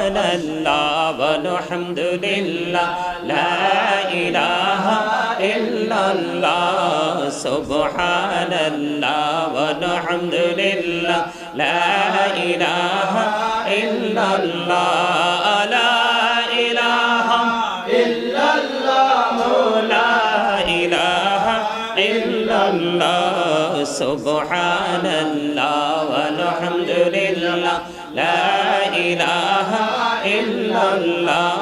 সুবহানাল্লাহ ওয়ালহামদুলিল্লাহ লা ইলাহা ইল্লাল্লাহ সুবহানাল্লাহ ওয়ালহামদুলিল্লাহ লা ইলাহা ইল্লাল্লাহ লা ইলাহা ইল্লাল্লাহ লা ইলাহা ইল্লাল্লাহ সুবহানাল্লাহ ওয়ালহামদুলিল্লাহ লা ইলাহা ইল্লাল্লাহ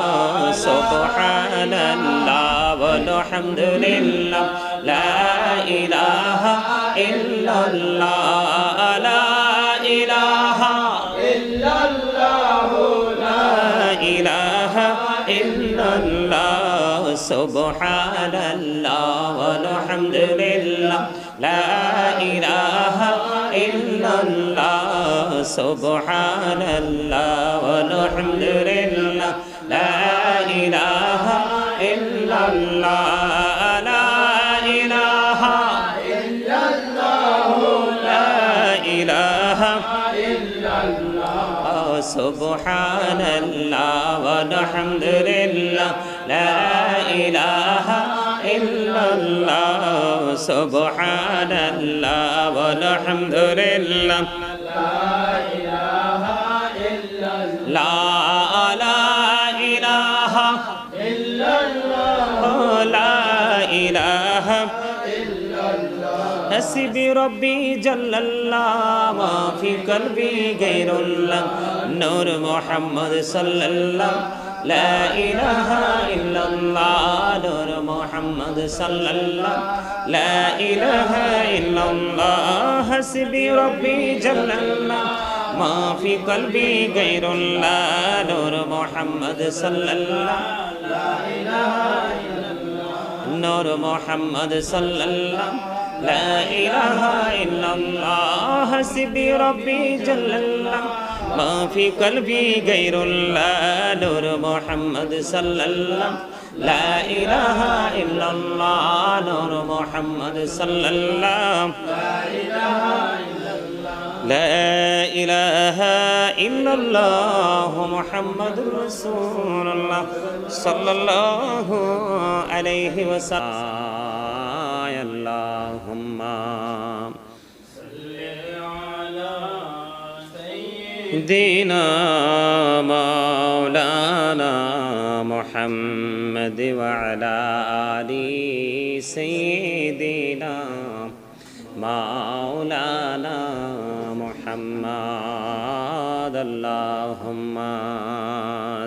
সুবহানাল্লাহ ওয়ালহামদুলিল্লাহ লা ইলাহা ইল্লাল্লাহ লা ইলাহা ইল্লাল্লাহ লা ইলাহা ইল্লাল্লাহ সুবহানাল্লাহ ওয়ালহামদুলিল্লাহ লা ইলাহা ইল্লাল্লাহ সুবহানাল্লাহ ওয়ালহামদুলিল্লাহ লা ইলাহা ইল্লাল্লাহ লা ইলাহা ইল্লাল্লাহ লা ইলাহা ইল্লাল্লাহ সুবহানাল্লাহ ওয়ালহামদুলিল্লাহ লা ইলাহা ইল্লাল্লাহ সুবহানাল্লাহ ওয়ালহামদুলিল্লাহ লা ইলাহা ইল্লাল্লাহ লা ইলাহা ইল্লাল্লাহ লা ইলাহা حسبي ربي جل الله ما في قلبي غير الله نور محمد صلى الله لا إله إلا الله نور محمد صلى الله لا إله إلا الله حسبي ربي جل الله ما في قلبي غير الله نور محمد صلى الله لا إله إلا الله نور محمد صلى الله لا إله إلا الله حسبي ربي جل الله ما في قلبي غير الله نور محمد صلى الله لا إله إلا الله نور محمد صلى الله لا إله إلا الله محمد رسول الله صلى الله عليه وسلم اللهم صل على سيدنا مولانا محمد وعلى آل سيدنا مولانا محمد اللهم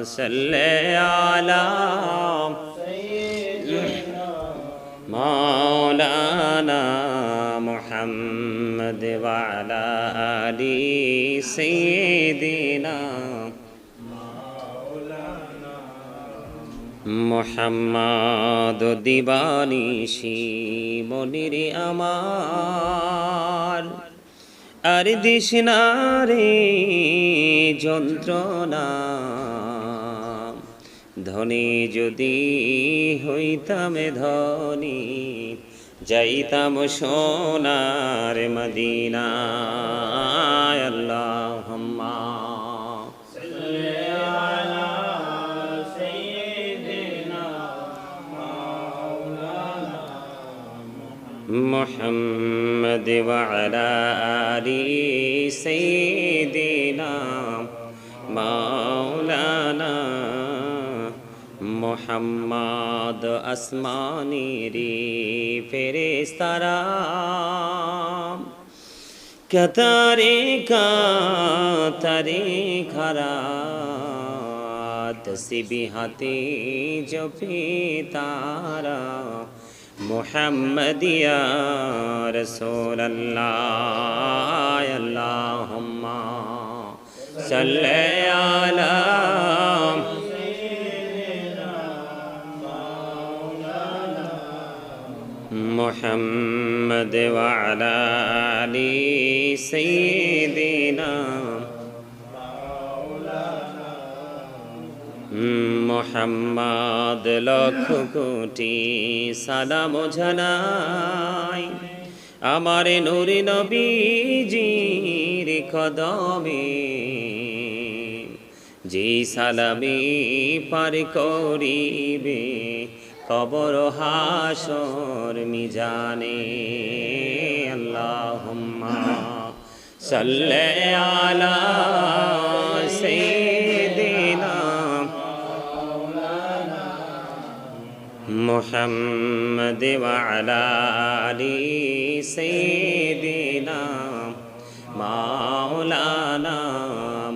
صل على مولانا محمد وعلى آل سيدنا محمد দিবানিশি মনির আমার আর দিশনা রে যন্ত্রণা ধনী যদি হইতাম ধনী যাইতাম সোনার মদিনায় আল্লাহুম্মা সাল্লি আলা সাইয়্যিদিনা মাওলানা মুহাম্মদ ওয়া আলা আলি সাইয়্যিদিনা মাওলানা মুহাম্মদ আসমানিরি ফেরেশতারা কাতারে কাতারে খারা তসবিহাতে জপে তারা মুহাম্মদিয়া রাসূলুল্লাহ আল্লাহুম্মা সাল্লি আলা محمد وعلى آل سيدنا محمد لکھ کوٹی সালাম জানাই আমার নূরে নবীজির কদমে যে সালামি পার করিবে কবর হাসর মিজানে। আল্লাহুম্মা সাল্লি আলা সাইয়্যিদিনা মুহাম্মদ ওয়া আলা আলি সাইয়্যিদিনা মাওলানা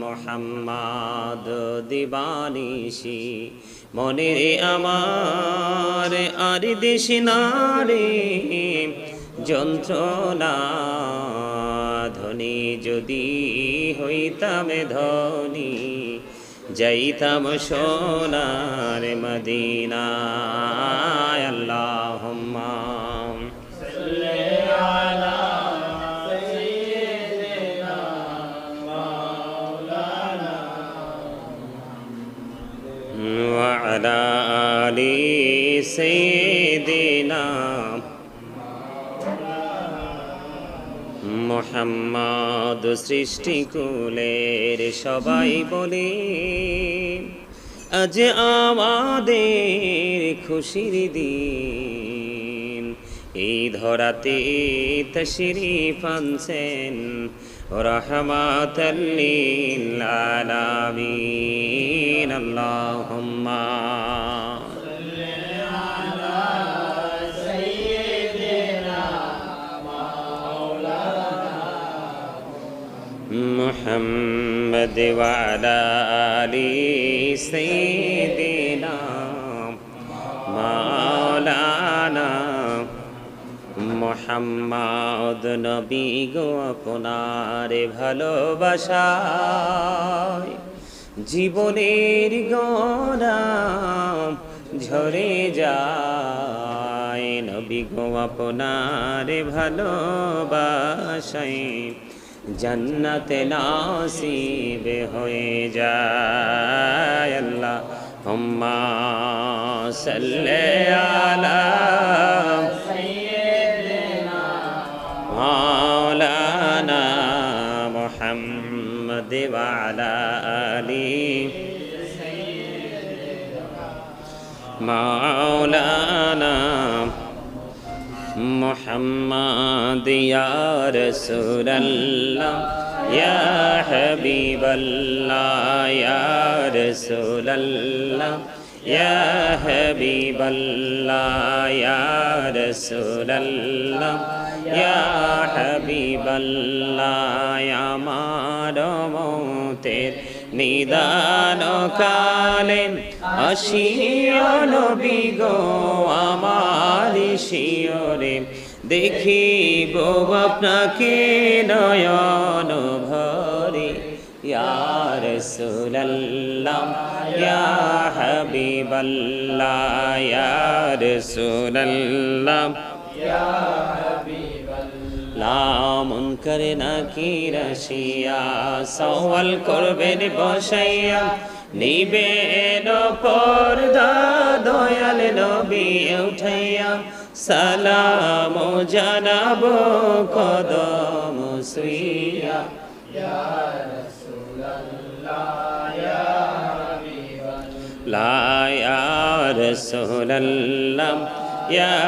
মুহাম্মদ। দিবানিশি মনের আমার আর দেশনারে যন্ত্রণা, ধনী যদি হইতাম ধনী যাইতাম সোনার মদিনায়। আল্লাহুম্মা সাল্লি আলা সাইয়্যিদিনা মাওলানা ওয়া আলা আলি সাইয়্যিদিনা মুহাম্মদ। সৃষ্টিকুলের সবাই বলে আজ আমাদের খুশির দিন, এই ধরাতে তশরিফ আনছেন রাহমাতাল লিল আলামিন। আল্লাহুম্মা মুহাম্মদ ওয়া আলা আলি সাইয়্যিদিনা মাওলানা মুহাম্মদ। নবী গো আপনার ভালোবাসায় জীবনের গরাম ঝরে যায়। নবী গো আপনার ভালোবাসায় জান্নাতে নাসিব হয়ে যায়। আল্লাহুম্মা সাল্লি আলা সাইয়্যিদিনা মাওলানা মুহাম্মদ ওয়া আলা আলি মাওলানা মুহাম্মদ। ইয়া রাসূলুল্লাহ ইয়া হাবিবাল্লাহ ইয়া রাসূলুল্লাহ ইয়া হাবিবাল্লাহ ইয়া রাসূলুল্লাহ ইয়া হাবিবাল্লাহ। আমার মৌতের নিদান কালে আসিও নবী গো আমার শিয়রে, দেখিব আপনাকে নয়ন ভরে। ইয়া রাসূলুল্লাহ ইয়া হাবিবাল্লাহ ইয়া রাসূলুল্লাহ ইয়া হাবিবাল্লাহ। মুনকার নাকির আসিয়া সওয়াল করবেন বসাইয়া, নিবেন পর্দা দয়াল নবী উঠাইয়া, সালাম জানাবো কদম সুইয়া। ইয়া রাসূলুল্লাহ ইয়া হাবিবাল্লাহ ইয়া রাসূলুল্লাহ ইয়া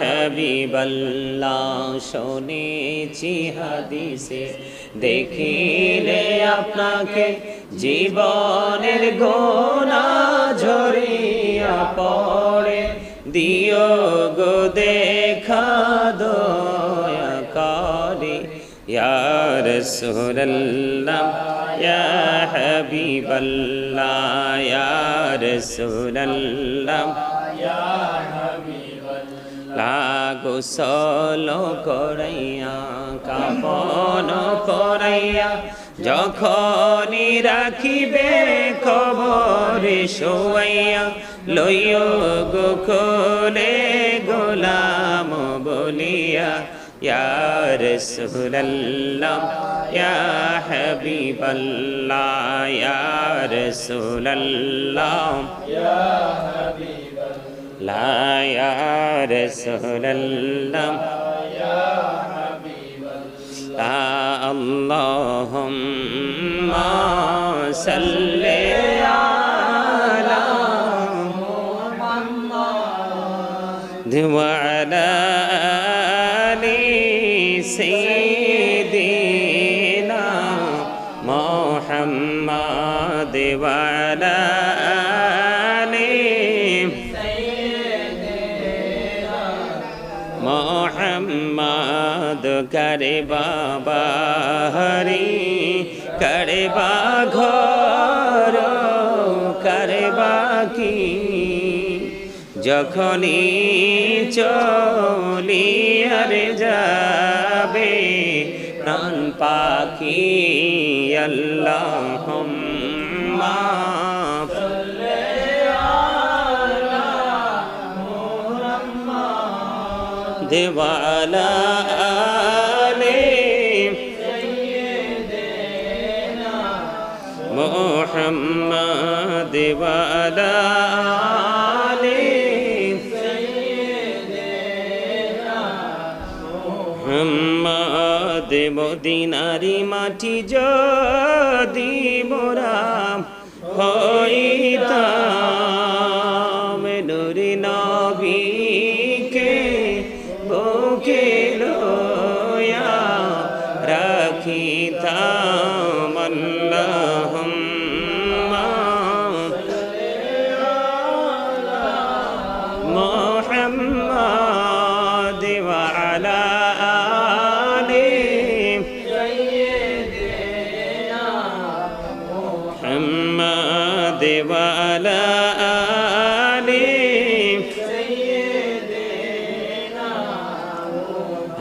হাবিবাল্লাহ। শুনেছি হাদিসে দেখিলে আপনাকে জীবনের গুনাহ ঝরিয়া পড়ে, দিও গো দেখা দয়া করে। ইয়া রাসূলুল্লাহ ইয়া হাবিবাল্লাহ ইয়া রাসূলুল্লাহ ইয়া হাবিবাল্লাহ। গোসল করাইয়া কাফন করাইয়া যখনই রাখিবে কবরে শোয়াইয়া, লইও গো কোলে গোলাম বলিয়া। ইয়া রাসূলুল্লাহ ইয়া হাবিবাল্লাহ ইয়া রাসূলুল্লাহ ইয়া হাবিবাল্লাহ ইয়া রাসূলুল্লাহ ইয়া হাবিবাল্লাহ। আল্লাহুম্মা সাল্লি আলা ওয়া আলা আলি সাইয়্যিদিনা মুহাম্মাদ ওয়া আলা মোহাম্মদ করে বাবা হরি করে বা ঘর করে বাকি যখনই চলিয়ার যাবে প্রাণ পাখি আল্লাহুম্মা দেওয়ালা আলে মোহাম্মদ দেওয়ালা আলে মোহাম্মদ মদিনারি মাটি যদি মোরা হইতাম নূরে নবীকে বুকে লইয়া রাখিতাম আল্লাহুম্মা মুহাম্মাদ ওয়া আলা আলি সাইয়্যিদিনা মুহাম্মাদ ওয়া আলা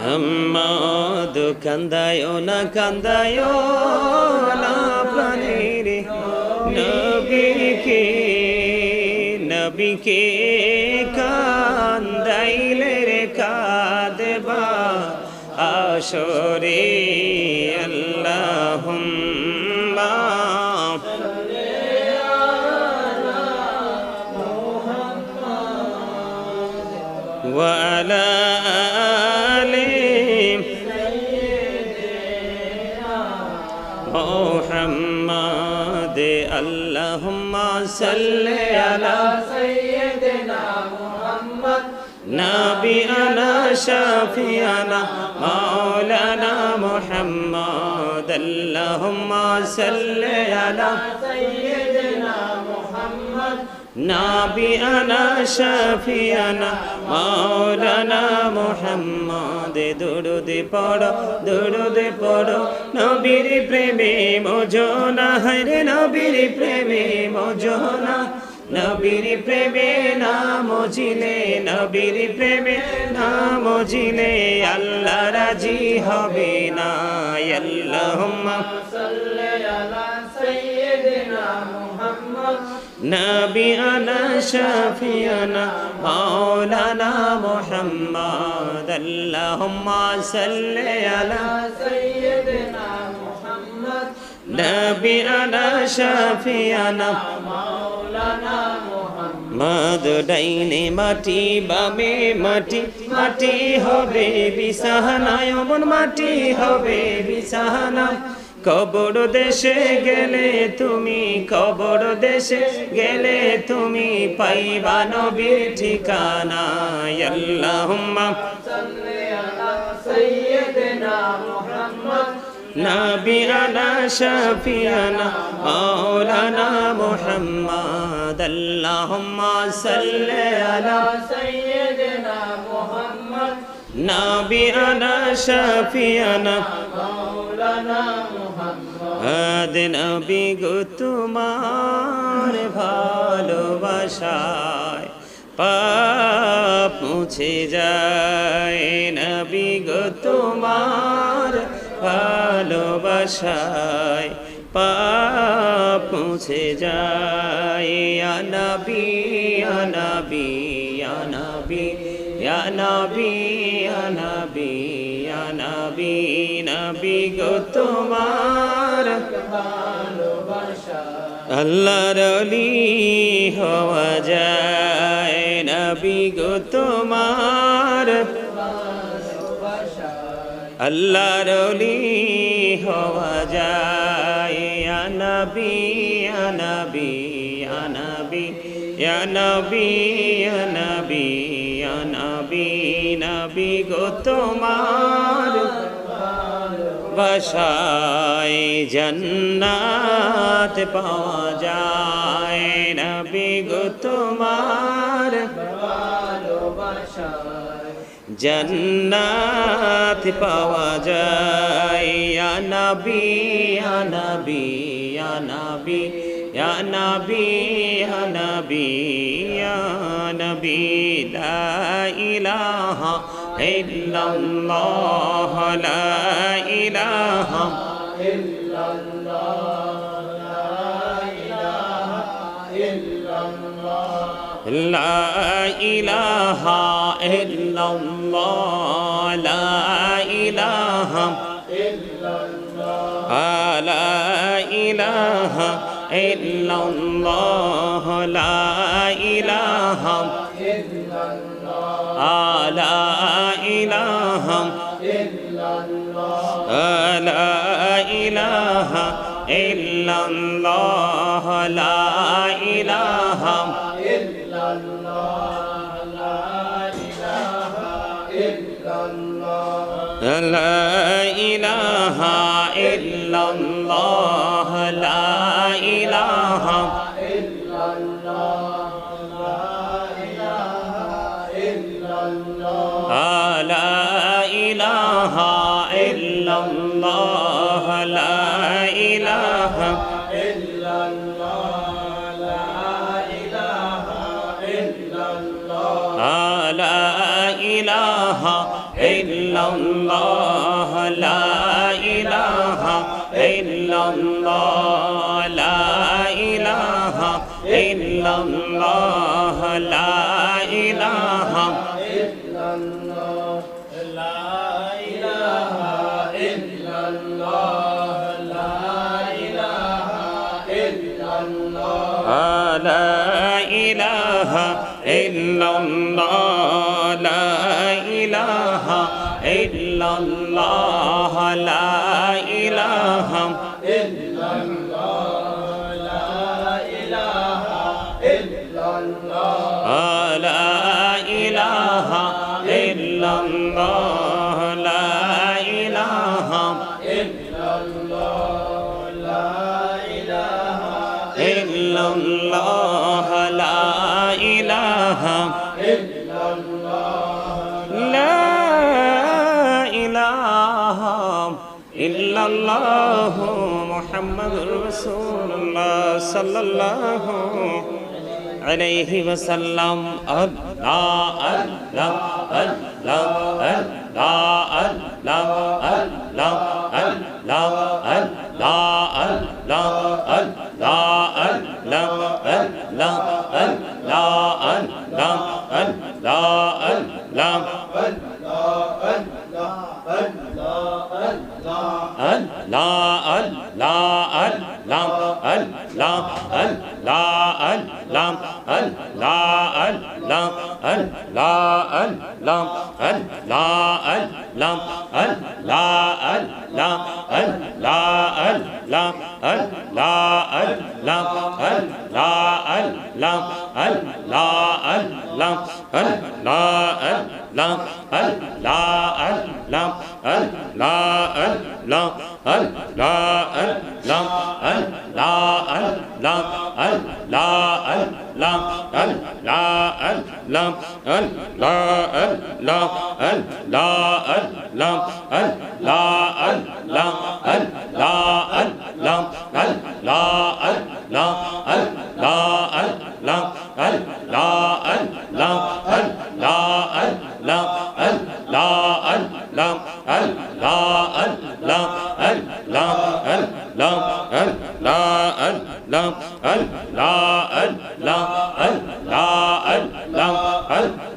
মোহাম্মদ কান্দায়ো না প্রাণের নবীকে নবীকে কান্দাইলে রে কাঁদবা আসরে আল্লাহুম্মা ওয়া আলা محمد اللهم صل على سيدنا محمد نبينا شفيعنا مولانا محمد اللهم صل على سيدنا محمد نبينا شفيعنا مولانا محمد درود পড়ো নবীর প্রেমে মজনা হরে নবীর প্রেমে মজনা নবীর প্রেমে না মজিলে নবীর প্রেমে না মজিলে আল্লাহ রাজি হবে না আল্লাহুম্মা সাল্লি আলা সাইয়্যিদিনা মুহাম্মদ نبينا شفيعنا مولانا محمد اللهم صل على سيدنا محمد نبينا شفيعنا مولانا محمد ডাইনে মাটি বামে মাটি মাটি হবে বিছানা এমন মাটি হবে বিছানা কবর দেশে গেলে তুমি কবর দেশে গেলে তুমি পাইবা নবীর ঠিকানা আল্লাহুম্মা সাল্লি আলা সাইয়্যিদিনা মুহাম্মদ নবিয়ানা শাফিয়ানা মাওলানা মুহাম্মদ আল্লাহুম্মা সাল্লি আলা সাইয়্যিদিনা মুহাম্মদ নবিয়ানা শাফিয়ানা মাওলানা মুহাম্মদ নবী গো তোমার ভালোবাসায় পাপ মুছে যায় নবী গো তোমার ভালোবাসায় পাপ মুছে যায় ইয়া নবী ইয়া নবী ইয়া নবী ইয়া নবী ইয়া নবী ইয়া নবী নবী গো তোমার ভালোবাসা আল্লাহর ওলি হওয়া যায় নবী গো তোমার আল্লাহর ওলি হওয়া যায় ইয়া নবী ইয়া নবী ইয়া নবী ইয়া নবী ইয়া নবী ইয়া নবী নবী গো তোমার বাসায় জান্নাত পাওয়া যায় নবী গো তোমার জান্নাত পাওয়া যায় ইয়া নবী ইয়া নবী ইয়া নবী ইয়া নবী ইয়া নবী ইয়া নবী লা ইলাহা ইল্লাল্লাহ লা ইলাহা ইল্লাল্লাহ লা ইলাহা ইল্লাল্লাহ লা ইলাহা ইল্লাল্লাহ লা ইলাহা ইল্লাল্লাহ লা ইলাহা ইল্লাল্লাহ লা ইলাহা ইল্লাল্লাহ লা ইলাহা ইল্লাল্লাহ লা ইলাহা لا إله إلا الله لا إله إلا الله لا إله إلا الله لا إله إلا الله لا إله إلا الله لا إله إلا الله لا إله إلا الله لا إله إلا الله لا إله إلا الله لا إله إلا الله لا إله إلا الله لا إله إلا الله لا إله إلا الله لا إله إلا الله لا إله إلا الله لا إله إلا الله لا إله إلا الله لا إله إلا الله لا إله إلا الله محمد رسول الله صلى الله عليه وسلم الله الله الله الله الله الله الله الله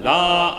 لا